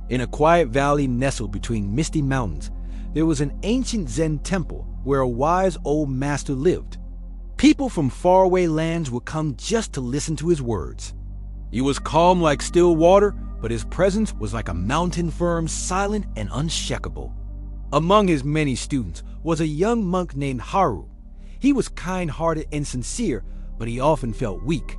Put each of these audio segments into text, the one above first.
In a quiet valley nestled between misty mountains, there was an ancient Zen temple where a wise old master lived. People from faraway lands would come just to listen to his words. He was calm like still water, but his presence was like a mountain firm, silent and unshakable. Among his many students was a young monk named Haru. He was kind-hearted and sincere, but he often felt weak.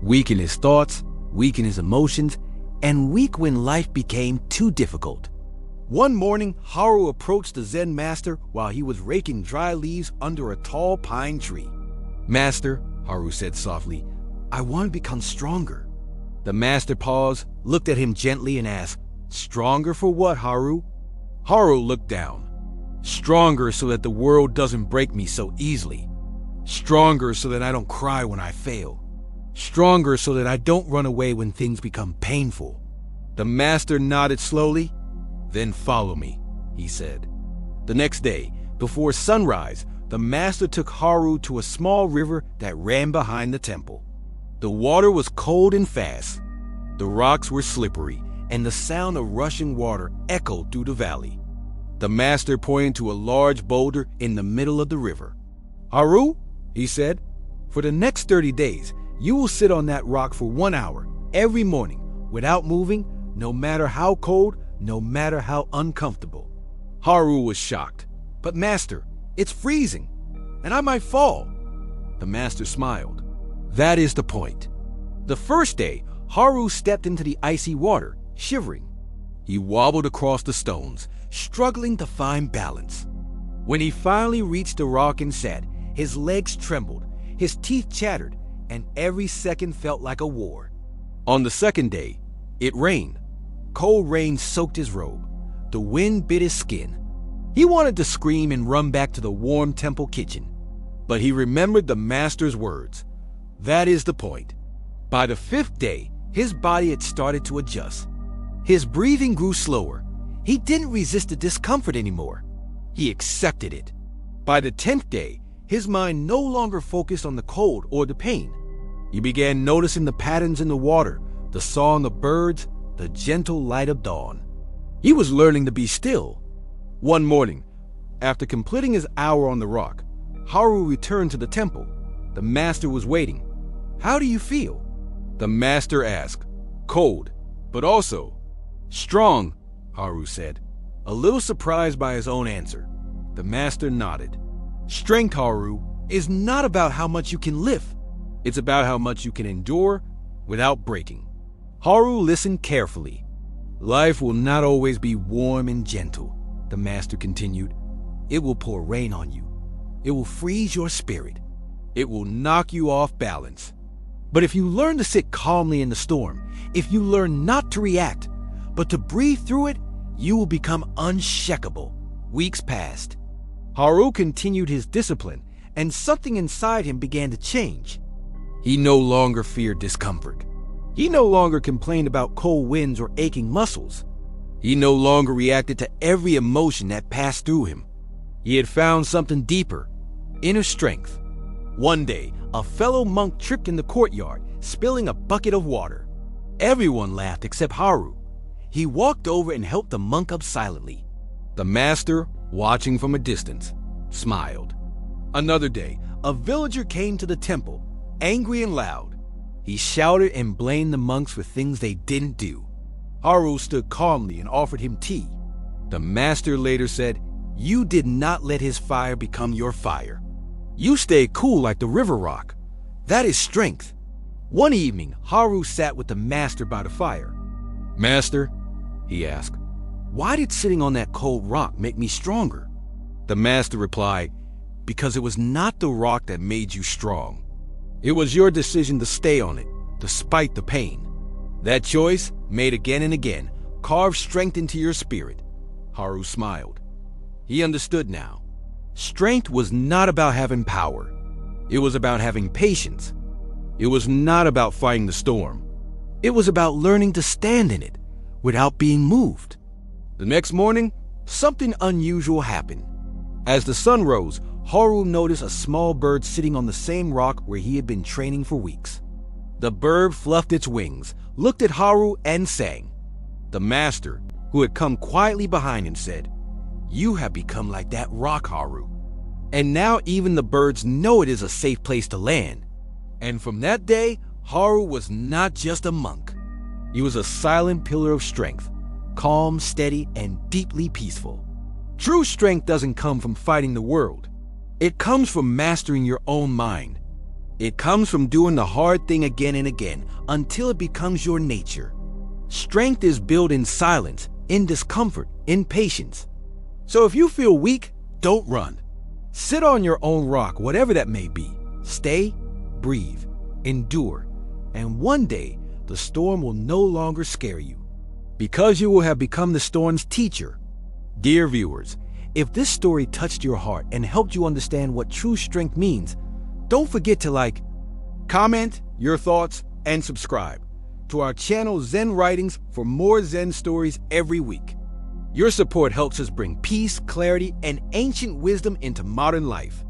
Weak in his thoughts, weak in his emotions, and weak when life became too difficult. One morning, Haru approached the Zen Master while he was raking dry leaves under a tall pine tree. "Master," Haru said softly, "I want to become stronger." The Master paused, looked at him gently and asked, "Stronger for what, Haru?" Haru looked down. "Stronger so that the world doesn't break me so easily. Stronger so that I don't cry when I fail. Stronger so that I don't run away when things become painful." The Master nodded slowly. "Then follow me," he said. The next day, before sunrise, the Master took Haru to a small river that ran behind the temple. The water was cold and fast. The rocks were slippery, and the sound of rushing water echoed through the valley. The Master pointed to a large boulder in the middle of the river. "Haru," he said, "for the next 30 days, you will sit on that rock for 1 hour every morning without moving, no matter how cold, no matter how uncomfortable." Haru was shocked. "But Master, it's freezing, and I might fall." The Master smiled. "That is the point." The first day, Haru stepped into the icy water, shivering. He wobbled across the stones, struggling to find balance. When he finally reached the rock and sat, his legs trembled, his teeth chattered, and every second felt like a war. On the second day, it rained. Cold rain soaked his robe. The wind bit his skin. He wanted to scream and run back to the warm temple kitchen. But he remembered the Master's words. That is the point. By the 5th day, his body had started to adjust. His breathing grew slower. He didn't resist the discomfort anymore. He accepted it. By the 10th day, his mind no longer focused on the cold or the pain. He began noticing the patterns in the water, the song of birds, the gentle light of dawn. He was learning to be still. One morning, after completing his hour on the rock, Haru returned to the temple. The Master was waiting. "How do you feel?" The Master asked. "Cold, but also strong," Haru said, a little surprised by his own answer. The Master nodded. "Strength, Haru, is not about how much you can lift. It's about how much you can endure without breaking." Haru listened carefully. "Life will not always be warm and gentle," the Master continued. "It will pour rain on you. It will freeze your spirit. It will knock you off balance. But if you learn to sit calmly in the storm, if you learn not to react, but to breathe through it, you will become unshakable." Weeks passed. Haru continued his discipline, and something inside him began to change. He no longer feared discomfort. He no longer complained about cold winds or aching muscles. He no longer reacted to every emotion that passed through him. He had found something deeper, inner strength. One day, a fellow monk tripped in the courtyard, spilling a bucket of water. Everyone laughed except Haru. He walked over and helped the monk up silently. The Master, watching from a distance, smiled. Another day, a villager came to the temple, angry and loud. He shouted and blamed the monks for things they didn't do. Haru stood calmly and offered him tea. The Master later said, "You did not let his fire become your fire. You stayed cool like the river rock. That is strength." One evening, Haru sat with the Master by the fire. "Master," he asked, "why did sitting on that cold rock make me stronger?" The Master replied, "Because it was not the rock that made you strong. It was your decision to stay on it, despite the pain. That choice, made again and again, carved strength into your spirit." Haru smiled. He understood now. Strength was not about having power. It was about having patience. It was not about fighting the storm. It was about learning to stand in it without being moved. The next morning, something unusual happened. As the sun rose, Haru noticed a small bird sitting on the same rock where he had been training for weeks. The bird fluffed its wings, looked at Haru, and sang. The Master, who had come quietly behind him, said, "You have become like that rock, Haru. And now even the birds know it is a safe place to land." And from that day, Haru was not just a monk. He was a silent pillar of strength, calm, steady, and deeply peaceful. True strength doesn't come from fighting the world. It comes from mastering your own mind. It comes from doing the hard thing again and again until it becomes your nature. Strength is built in silence, in discomfort, in patience. So if you feel weak, don't run. Sit on your own rock, whatever that may be. Stay, breathe, endure, and one day the storm will no longer scare you, because you will have become the storm's teacher. Dear viewers, if this story touched your heart and helped you understand what true strength means, don't forget to like, comment your thoughts, and subscribe to our channel Zen Writings for more Zen stories every week. Your support helps us bring peace, clarity, and ancient wisdom into modern life.